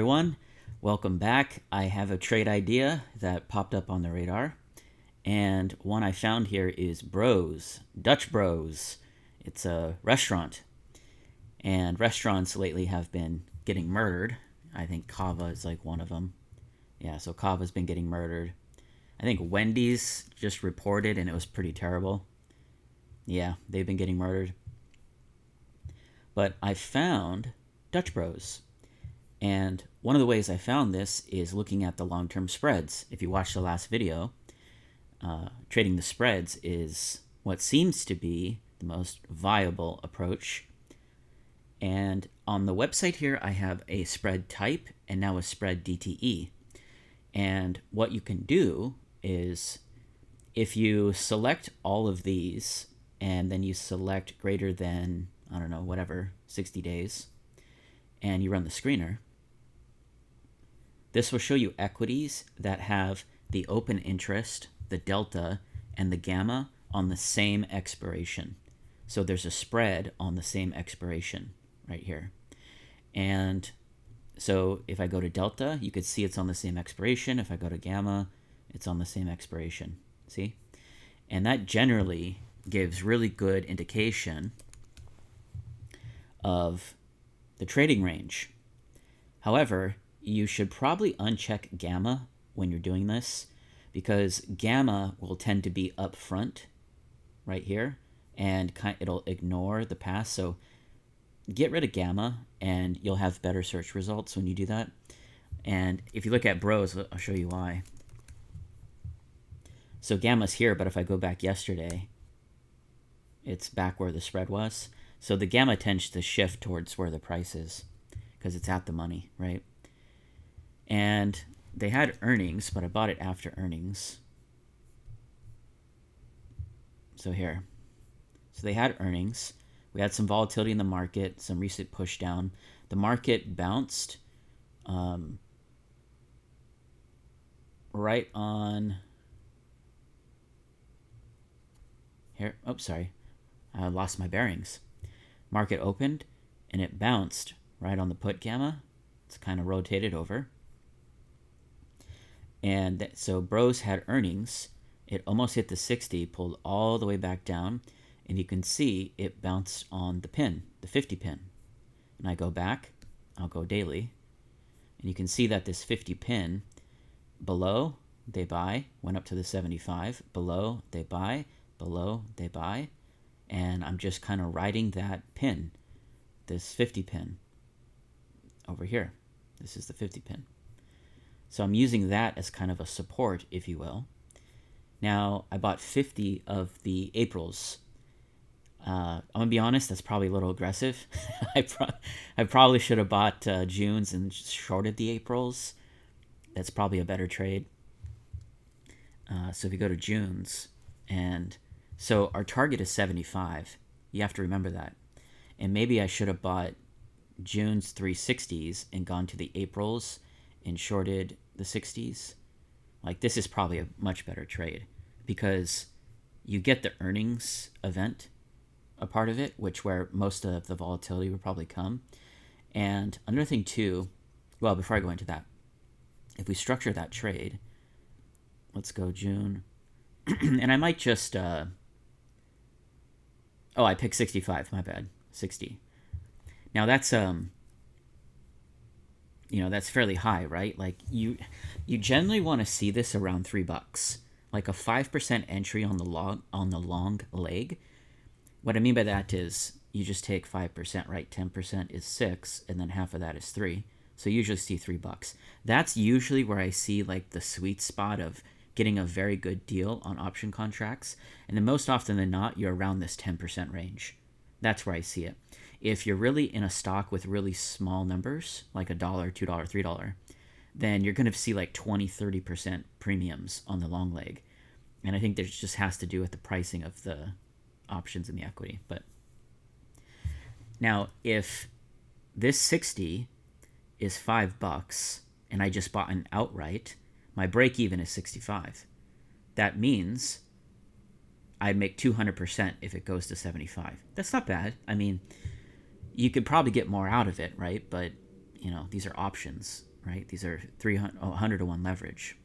Everyone, welcome back. I have a trade idea that popped up on the radar, and one I found here is Bros, Dutch Bros. It's a restaurant, and restaurants lately have been getting murdered. I think Kava is like one of them. Yeah, so Kava's been getting murdered. I think Wendy's just reported, and it was pretty terrible. Yeah, they've been getting murdered. But I found Dutch Bros. And one of the ways I found this is looking at the long-term spreads. If you watched the last video, trading the spreads is what seems to be the most viable approach. And on the website here, I have a spread type and now a spread DTE. And what you can do is if you select all of these and then you select greater than, I don't know, whatever, 60 days, and you run the screener, this will show you equities that have the open interest, the delta, and the gamma on the same expiration. So there's a spread on the same expiration right here. And so if I go to delta, you could see it's on the same expiration. If I go to gamma, it's on the same expiration. See? And that generally gives really good indication of the trading range. However, you should probably uncheck gamma when you're doing this because gamma will tend to be up front right here and it'll ignore the past. So get rid of gamma and you'll have better search results when you do that. And if you look at Bros, I'll show you why. So gamma's here, but if I go back yesterday, it's back where the spread was. So the gamma tends to shift towards where the price is because it's at the money, right? And they had earnings, but I bought it after earnings. So here. So they had earnings. We had some volatility in the market, some recent push down. The market bounced right on here. Oh, sorry. I lost my bearings. Market opened and it bounced right on the put gamma. It's kind of rotated over. And so Bros had earnings. It almost hit the 60, pulled all the way back down. And you can see it bounced on the pin, the 50 pin. And I go back, I'll go daily. And you can see that this 50 pin, below they buy, went up to the 75. Below they buy, below they buy. And I'm just kind of riding that pin, this 50 pin over here. This is the 50 pin. So I'm using that as kind of a support, if you will. Now, I bought 50 of the Aprils. I'm going to be honest, that's probably a little aggressive. I probably should have bought Junes and shorted the Aprils. That's probably a better trade. So if you go to Junes, and so our target is 75. You have to remember that. And maybe I should have bought June's 360s and gone to the Aprils and shorted the 60s. Like, this is probably a much better trade because you get the earnings event, a part of it, which where most of the volatility would probably come. And another thing too, well, before I go into that, if we structure that trade, let's go June, and I might just, oh, I picked 65, my bad, 60. Now that's, that's fairly high, right? Like you generally want to see this around $3, like a 5% entry on the long leg. What I mean by that is you just take 5%, right? 10% is 6, and then half of that is 3. So you usually see $3. That's usually where I see like the sweet spot of getting a very good deal on option contracts. And then most often than not, you're around this 10% range. That's where I see it. If you're really in a stock with really small numbers, like $1, $2, $3, then you're going to see like 20, 30% premiums on the long leg. And I think that just has to do with the pricing of the options in the equity. But now if this 60 is $5 and I just bought an outright, my break even is 65. That means I'd make 200% if it goes to 75. That's not bad. I mean, you could probably get more out of it, right? But, these are options. right? These are 100 to 1 leverage.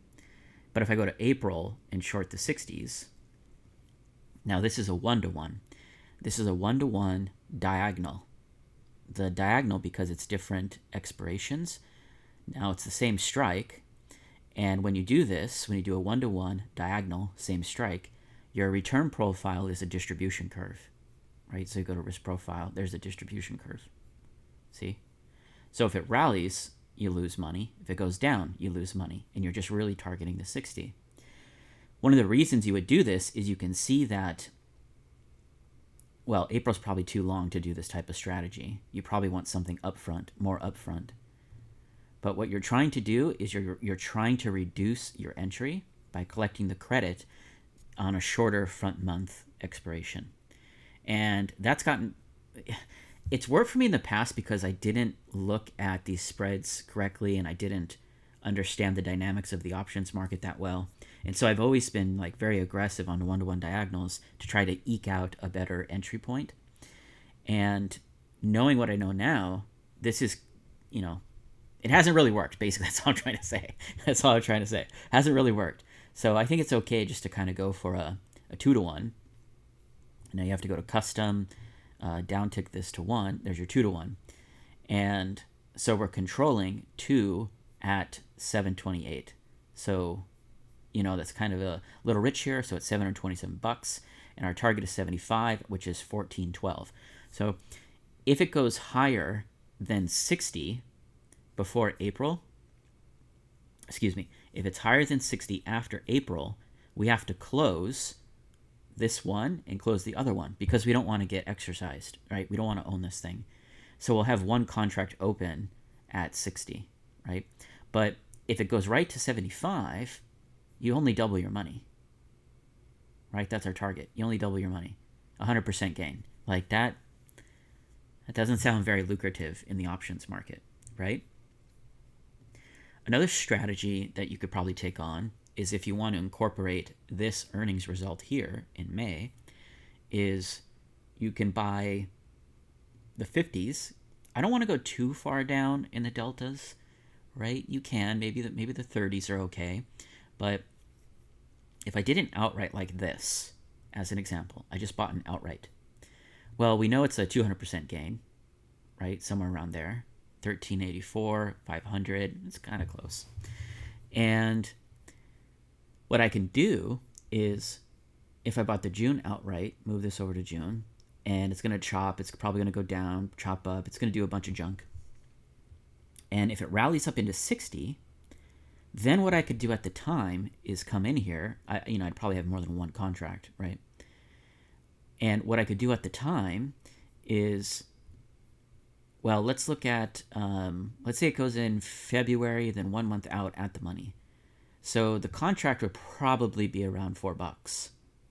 But if I go to April and short the 60s, now this is a 1 to 1. This is a 1 to 1 diagonal. The diagonal, because it's different expirations, now it's the same strike. And when you do this, when you do a 1 to 1 diagonal, same strike, your return profile is a distribution curve, right? So you go to risk profile, there's a distribution curve. See? So if it rallies, you lose money. If it goes down, you lose money. And you're just really targeting the 60. One of the reasons you would do this is you can see that, well, April's probably too long to do this type of strategy. You probably want something upfront, more upfront. But what you're trying to do is you're trying to reduce your entry by collecting the credit on a shorter front month expiration. And that's gotten... It's worked for me in the past because I didn't look at these spreads correctly and I didn't understand the dynamics of the options market that well. And so I've always been like very aggressive on 1-to-1 diagonals to try to eke out a better entry point. And knowing what I know now, this is, it hasn't really worked. Basically, that's all I'm trying to say. That's all I'm trying to say. It hasn't really worked. So I think it's okay just to kind of go for a 2-to-1. Now you have to go to custom, downtick this to 1. There's your 2-to-1. And so we're controlling 2 at 728. So, that's kind of a little rich here. So it's $727. And our target is 75, which is 1412. So if it goes higher than 60 before April, if it's higher than 60 after April, we have to close this one and close the other one because we don't want to get exercised, right? We don't want to own this thing. So we'll have one contract open at 60, right? But if it goes right to 75, you only double your money, right? That's our target. You only double your money, 100% gain. Like that doesn't sound very lucrative in the options market, right? Another strategy that you could probably take on is if you want to incorporate this earnings result here in May, is you can buy the 50s. I don't want to go too far down in the deltas, right? You can, maybe the 30s are okay. But if I did an outright like this, as an example, I just bought an outright. Well, we know it's a 200% gain, right? Somewhere around there. 1384, 500, it's kind of close. And what I can do is, if I bought the June outright, move this over to June, and it's going to chop, it's probably going to go down, chop up, it's going to do a bunch of junk. And if it rallies up into 60, then what I could do at the time is come in here. I'd probably have more than one contract, right? And what I could do at the time is, well, let's look at, let's say it goes in February, then 1 month out at the money. So the contract would probably be around $4,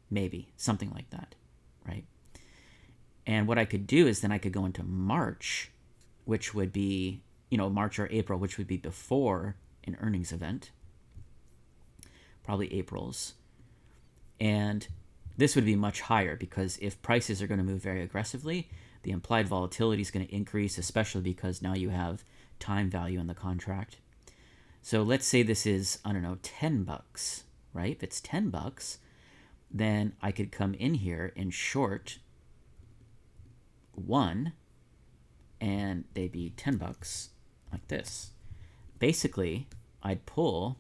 maybe, something like that, right? And what I could do is then I could go into March, which would be, March or April, which would be before an earnings event, probably April's. And this would be much higher because if prices are going to move very aggressively, the implied volatility is going to increase, especially because now you have time value in the contract. So let's say this is, I don't know, $10, right? If it's $10, then I could come in here and short 1, and they'd be $10 like this. Basically, I'd pull,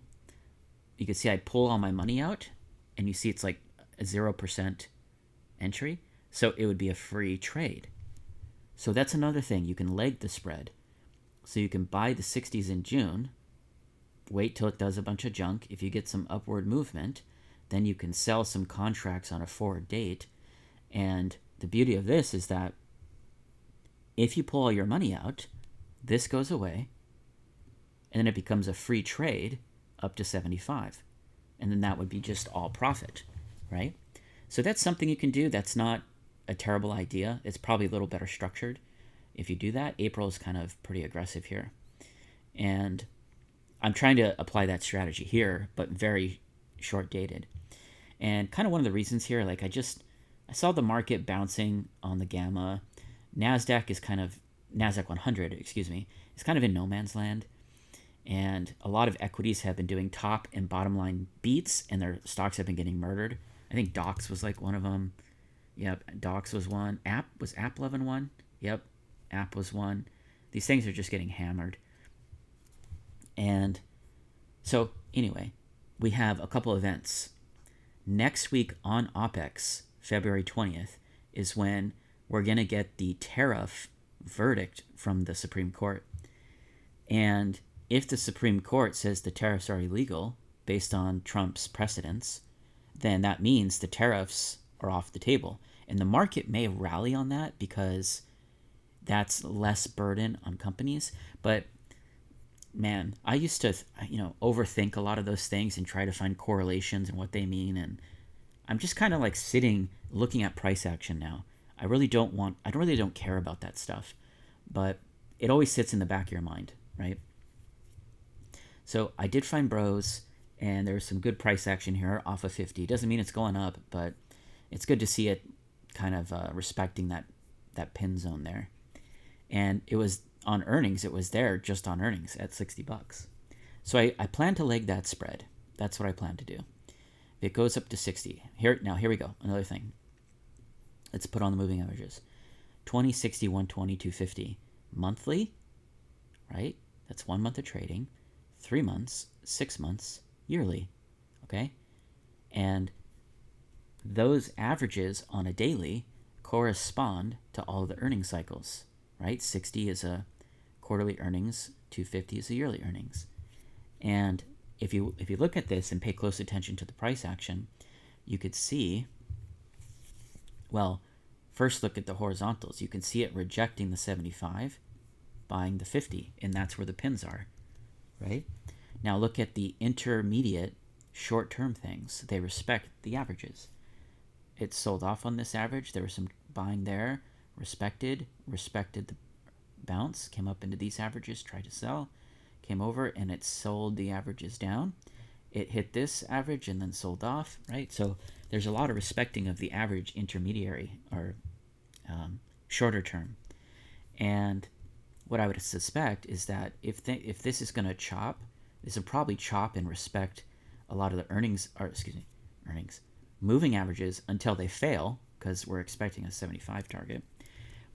you can see I'd pull all my money out, and you see it's like a 0% entry. So it would be a free trade. So that's another thing. You can leg the spread. So you can buy the 60s in June, wait till it does a bunch of junk. If you get some upward movement, then you can sell some contracts on a forward date. And the beauty of this is that if you pull all your money out, this goes away, and then it becomes a free trade up to 75. And then that would be just all profit, right? So that's something you can do. That's not a terrible idea. It's probably a little better structured if you do that. April is kind of pretty aggressive here. And I'm trying to apply that strategy here, but very short dated. And kind of one of the reasons here, like I saw the market bouncing on the gamma. NASDAQ 100, is kind of in no man's land. And a lot of equities have been doing top and bottom line beats, and their stocks have been getting murdered. I think Docs was like one of them. Yep, Docs was one. AppLovin one? Yep, App was one. These things are just getting hammered. And so, anyway, we have a couple events. Next week on OPEX, February 20th, is when we're going to get the tariff verdict from the Supreme Court. And if the Supreme Court says the tariffs are illegal based on Trump's precedents, then that means the tariffs are off the table. And the market may rally on that because that's less burden on companies. But man, I used to, overthink a lot of those things and try to find correlations and what they mean. And I'm just kind of like sitting, looking at price action now. I really don't care about that stuff, but it always sits in the back of your mind, right? So I did find Bros, and there's some good price action here off of 50. Doesn't mean it's going up, but it's good to see it kind of respecting that pin zone there. And it was on earnings. It was there just on earnings at $60. So I plan to leg that spread. That's what I plan to do. If it goes up to 60. Here we go. Another thing. Let's put on the moving averages. 20, 60, 120, 250. Monthly, right? That's 1 month of trading. 3 months, 6 months, yearly. Okay? And those averages on a daily correspond to all the earning cycles, right? 60 is a quarterly earnings, 250 is a yearly earnings. And if you look at this and pay close attention to the price action, you could see, well, first look at the horizontals. You can see it rejecting the 75, buying the 50, and that's where the pins are, right? Now look at the intermediate short-term things. They respect the averages. It sold off on this average. There was some buying there, respected the bounce, came up into these averages, tried to sell, came over, and it sold the averages down. It hit this average and then sold off, right? So there's a lot of respecting of the average intermediary or shorter term. And what I would suspect is that if this is going to chop, this will probably chop and respect a lot of the earnings, moving averages until they fail, because we're expecting a 75 target.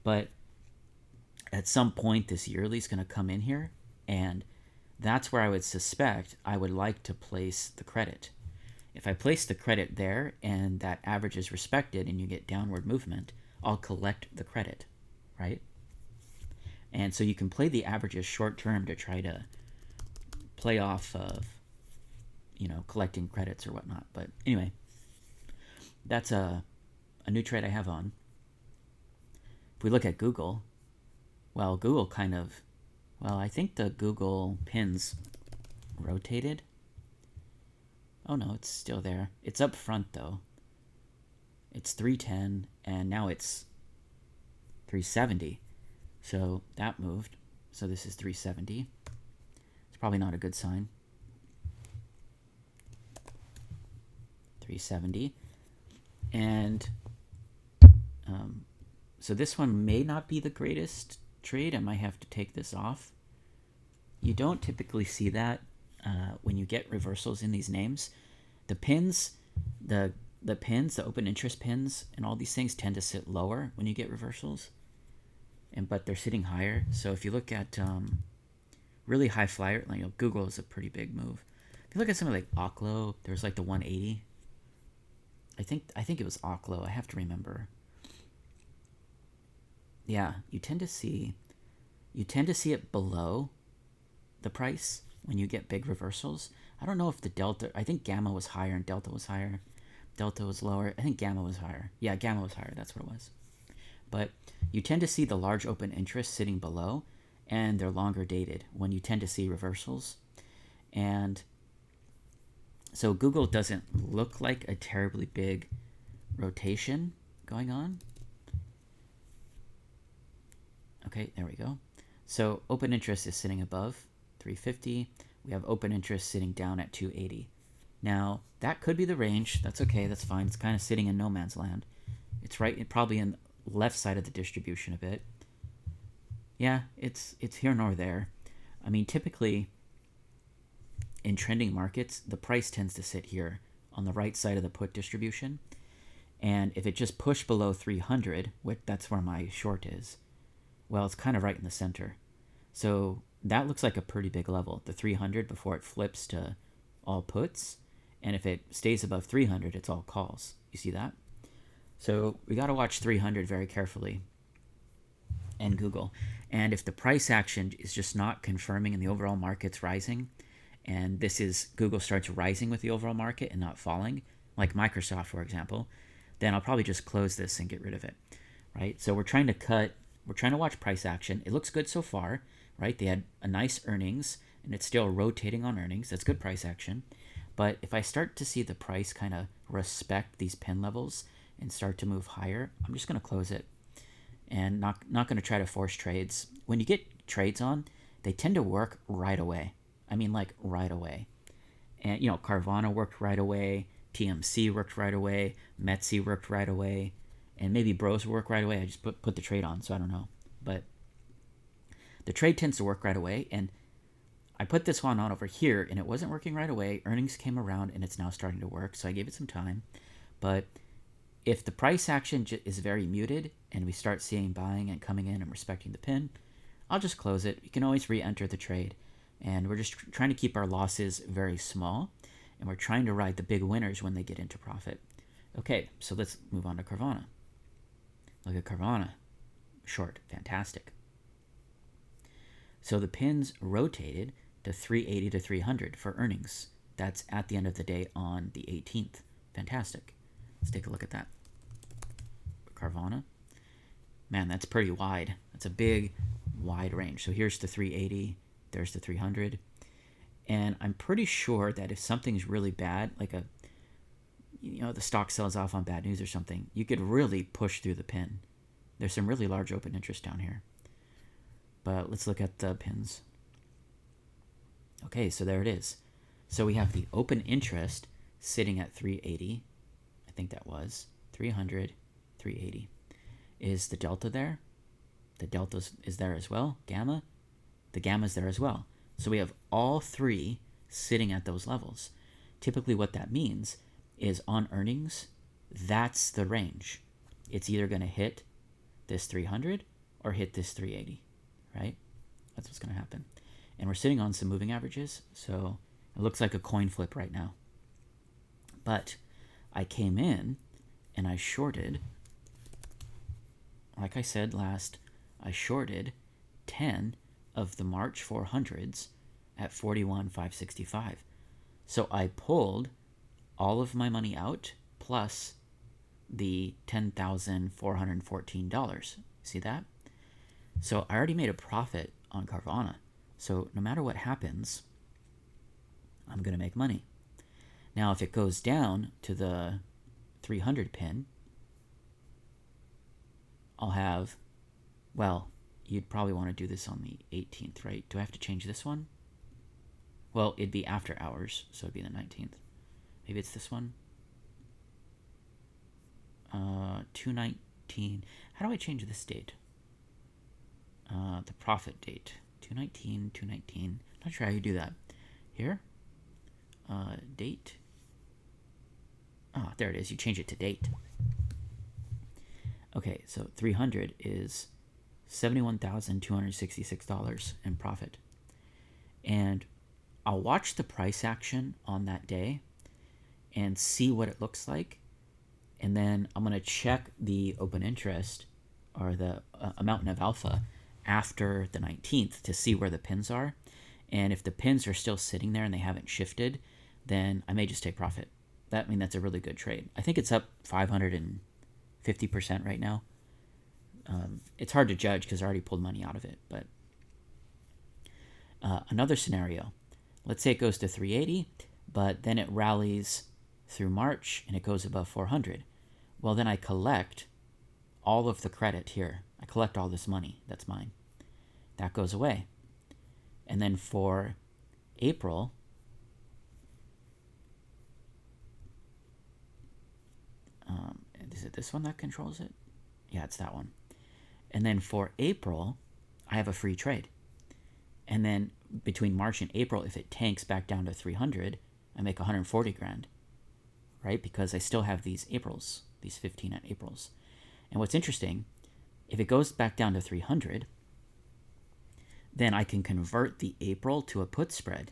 But at some point, this yearly is going to come in here, and that's where I would suspect I would like to place the credit. If I place the credit there and that average is respected and you get downward movement, I'll collect the credit, right? And so you can play the averages short term to try to play off of, collecting credits or whatnot. But anyway, that's a new trade I have on. If we look at Google, well, Google I think the Google pins rotated. Oh no, it's still there. It's up front though. It's 310 and now it's 370. So that moved. So this is 370. It's probably not a good sign. 370. And so this one may not be the greatest trade. I might have to take this off. You don't typically see that when you get reversals in these names. The pins, the open interest pins and all these things tend to sit lower when you get reversals. But they're sitting higher. So if you look at really high flyer, Google is a pretty big move. If you look at something like Oklo, there's like the 180. I think it was Oklo. I have to remember. Yeah, you tend to see it below the price when you get big reversals. I don't know if the delta. I think gamma was higher and delta was higher. Delta was lower. I think gamma was higher. Yeah, gamma was higher. That's what it was. But you tend to see the large open interest sitting below, and they're longer dated when you tend to see reversals. And so Google doesn't look like a terribly big rotation going on. Okay, there we go. So open interest is sitting above 350. We have open interest sitting down at 280. Now, that could be the range. That's okay. That's fine. It's kind of sitting in no man's land. It's probably in left side of the distribution a bit. Yeah, it's here nor there. I mean, typically, in trending markets, the price tends to sit here on the right side of the put distribution. And if it just pushed below 300, which that's where my short is, well, it's kind of right in the center. So that looks like a pretty big level, the 300, before it flips to all puts. And if it stays above 300, it's all calls. You see that? So we got to watch 300 very carefully and Google. And if the price action is just not confirming and the overall market's rising, and this is Google starts rising with the overall market and not falling, like Microsoft, for example, then I'll probably just close this and get rid of it, right? So we're trying to watch price action. It looks good so far, right? They had a nice earnings and it's still rotating on earnings. That's good price action. But if I start to see the price kind of respect these pin levels and start to move higher, I'm just going to close it and not going to try to force trades. When you get trades on, they tend to work right away. I mean, like right away. And, Carvana worked right away. TMC worked right away. Metsi worked right away. And maybe Bros work right away. I just put the trade on, so I don't know. But the trade tends to work right away. And I put this one on over here, and it wasn't working right away. Earnings came around, and it's now starting to work. So I gave it some time. But if the price action is very muted, and we start seeing buying and coming in and respecting the pin, I'll just close it. You can always re-enter the trade. And we're just trying to keep our losses very small. And we're trying to ride the big winners when they get into profit. Okay, so let's move on to Carvana. Look at Carvana. Short. Fantastic. So the pins rotated to 380 to 300 for earnings. That's at the end of the day on the 18th. Fantastic. Let's take a look at that. Carvana. Man, that's pretty wide. That's a big, wide range. So here's the 380. There's the 300. And I'm pretty sure that if something's really bad, like the stock sells off on bad news or something, you could really push through the pin. There's some really large open interest down here. But let's look at the pins. Okay, so there it is. So we have the open interest sitting at 380. I think that was 300, 380. Is the delta there? The delta is there as well. Gamma? The gamma's there as well. So we have all three sitting at those levels. Typically what that means is on earnings, that's the range. It's either going to hit this 300 or hit this 380, right? That's what's going to happen. And we're sitting on some moving averages, so it looks like a coin flip right now. But I came in and I shorted, like I said last, I shorted 10 of the March 400s at 41,565. So I pulled all of my money out plus the $10,414. See that? So I already made a profit on Carvana. So no matter what happens, I'm going to make money. Now, if it goes down to the 300 pin, I'll have, well, you'd probably want to do this on the 18th, right? Do I have to change this one? Well, it'd be after hours, so it'd be the 19th. Maybe it's this one. 219. How do I change this date? The profit date. 219, 219. Not sure how you do that. Here. Date. There it is. You change it to date. Okay, so 300 is $71,266 in profit. And I'll watch the price action on that day and see what it looks like. And then I'm going to check the open interest or the amount of alpha after the 19th to see where the pins are. And if the pins are still sitting there and they haven't shifted, then I may just take profit. That's a really good trade. I think it's up 550% right now. It's hard to judge because I already pulled money out of it. But another scenario, let's say it goes to 380, but then it rallies through March and it goes above 400. Well, then I collect all of the credit here. I collect all this money. That's mine. That goes away. And then for April, is it this one that controls it? Yeah, it's that one. And then for April, I have a free trade. And then between March and April, if it tanks back down to 300, I make 140 grand, right? Because I still have these Aprils, these 15 at Aprils. And what's interesting, if it goes back down to 300, then I can convert the April to a put spread.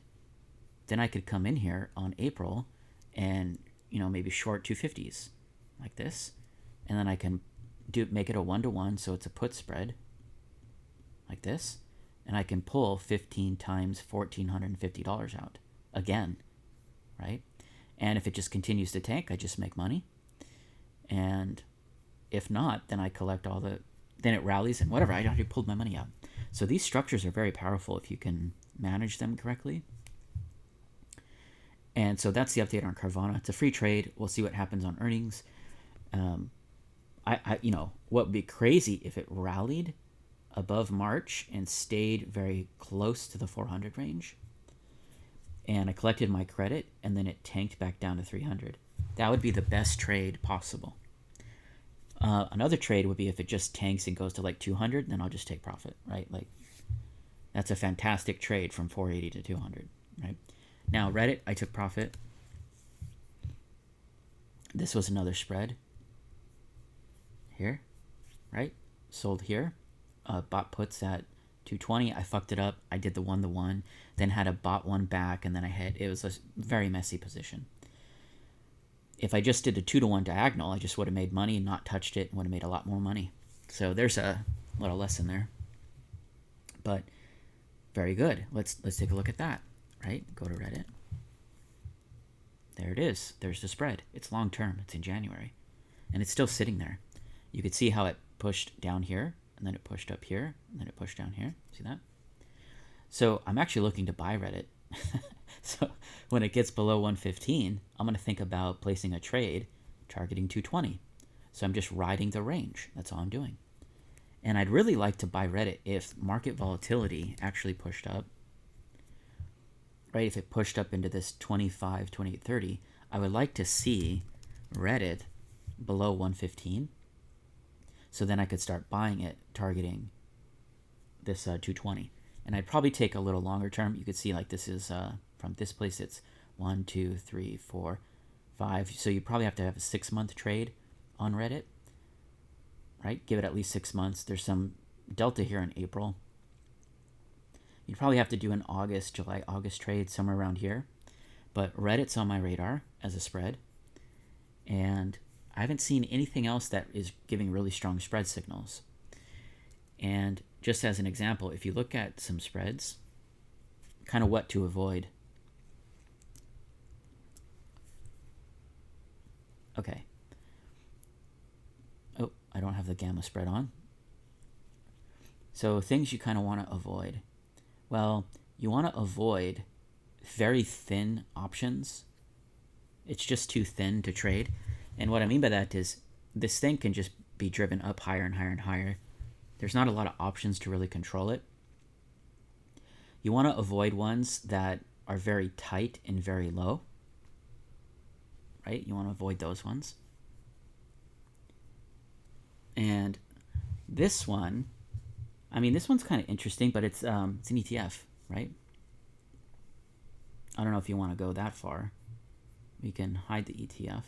Then I could come in here on April and, maybe short 250s like this. And then I can make it a 1-to-1, so it's a put spread like this. And I can pull 15 times $1,450 out again, right? And if it just continues to tank, I just make money. And if not, then I collect then it rallies and whatever, I already pulled my money out. So these structures are very powerful if you can manage them correctly. And so that's the update on Carvana. It's a free trade. We'll see what happens on earnings. What would be crazy if it rallied above March and stayed very close to the 400 range. And I collected my credit, and then it tanked back down to 300. That would be the best trade possible. Another trade would be if it just tanks and goes to like 200, then I'll just take profit, right? Like, that's a fantastic trade from 480 to 200, right? Now, Reddit, I took profit. This was another spread. Here, right? Sold here. Bought puts at 220. I fucked it up. I did the 1-to-1, then had a bought one back, and then I hit. It was a very messy position. If I just did a 2-to-1 diagonal, I just would have made money and not touched it and would have made a lot more money. So there's a little lesson there. But very good. Let's take a look at that, right? Go to Reddit. There it is. There's the spread. It's long term. It's in January. And it's still sitting there. You could see how it pushed down here, and then it pushed up here, and then it pushed down here. See that? So I'm actually looking to buy Reddit. So when it gets below 115, I'm going to think about placing a trade targeting 220. So I'm just riding the range. That's all I'm doing. And I'd really like to buy Reddit if market volatility actually pushed up. Right? If it pushed up into this 25, 28, 30, I would like to see Reddit below 115. So then I could start buying it, targeting this 220. And I'd probably take a little longer term. You could see like this is from this place, it's 1, 2, 3, 4, 5. So you probably have to have a 6-month trade on Reddit, right? Give it at least 6 months. There's some delta here in April. You'd probably have to do an July, August trade somewhere around here. But Reddit's on my radar as a spread. And I haven't seen anything else that is giving really strong spread signals. And just as an example, if you look at some spreads, kind of what to avoid. Okay. Oh, I don't have the gamma spread on. So things you kind of want to avoid. Well, you want to avoid very thin options. It's just too thin to trade. And what I mean by that is this thing can just be driven up higher and higher and higher. There's not a lot of options to really control it. You want to avoid ones that are very tight and very low, right? You want to avoid those ones. And this one, this one's kind of interesting, but it's an ETF, right? I don't know if you want to go that far. We can hide the ETF.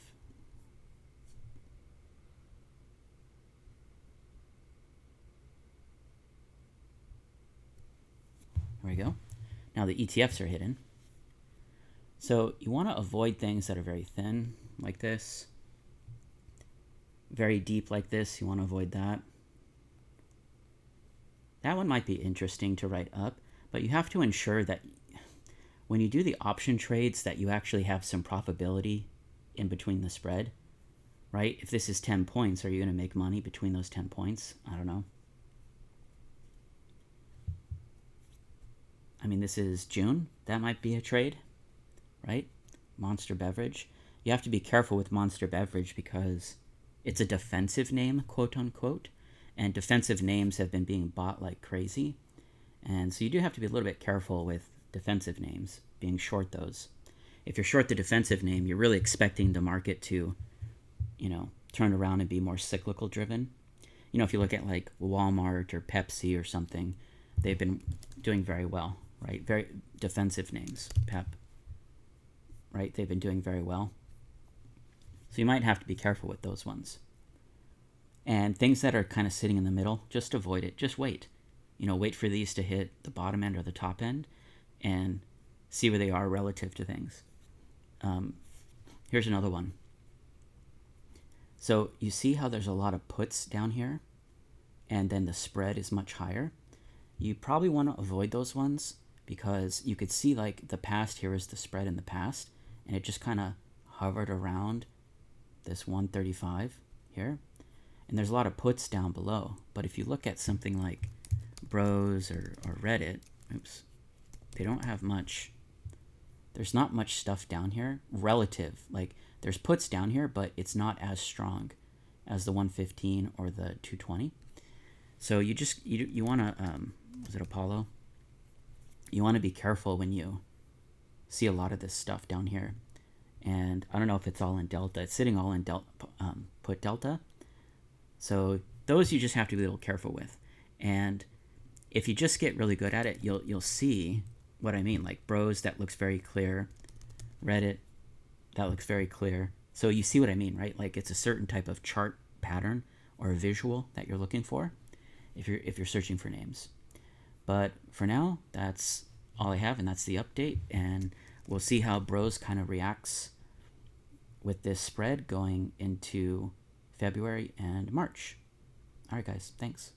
There we go. Now the ETFs are hidden. So you want to avoid things that are very thin, like this. Very deep, like this. You want to avoid that. That one might be interesting to write up, but you have to ensure that when you do the option trades that you actually have some profitability in between the spread, right? If this is 10 points, are you going to make money between those 10 points? I don't know. This is June. That might be a trade, right? Monster Beverage. You have to be careful with Monster Beverage because it's a defensive name, quote unquote, and defensive names have been being bought like crazy. And so you do have to be a little bit careful with defensive names, being short those. If you're short the defensive name, you're really expecting the market to, turn around and be more cyclical driven. If you look at like Walmart or Pepsi or something, they've been doing very well, right? Very defensive names. Pep, right? They've been doing very well. So you might have to be careful with those ones. And things that are kind of sitting in the middle, just avoid it. Just wait. Wait for these to hit the bottom end or the top end and see where they are relative to things. Here's another one. So you see how there's a lot of puts down here, and then the spread is much higher. You probably want to avoid those ones because you could see like the past here is the spread in the past, and it just kind of hovered around this 135 here. And there's a lot of puts down below. But if you look at something like Bros or Reddit, oops, they don't have much. There's not much stuff down here relative. Like there's puts down here, but it's not as strong as the 115 or the 220. So you want to, was it Apollo? You want to be careful when you see a lot of this stuff down here. And I don't know if it's all in delta. It's sitting all in put delta. So those you just have to be a little careful with. And if you just get really good at it, you'll see what I mean. Like Bros, that looks very clear. Reddit, that looks very clear. So you see what I mean, right? Like it's a certain type of chart pattern or a visual that you're looking for if you're searching for names. But for now, that's all I have, and that's the update. And we'll see how Bros kind of reacts with this spread going into February and March. All right, guys, thanks.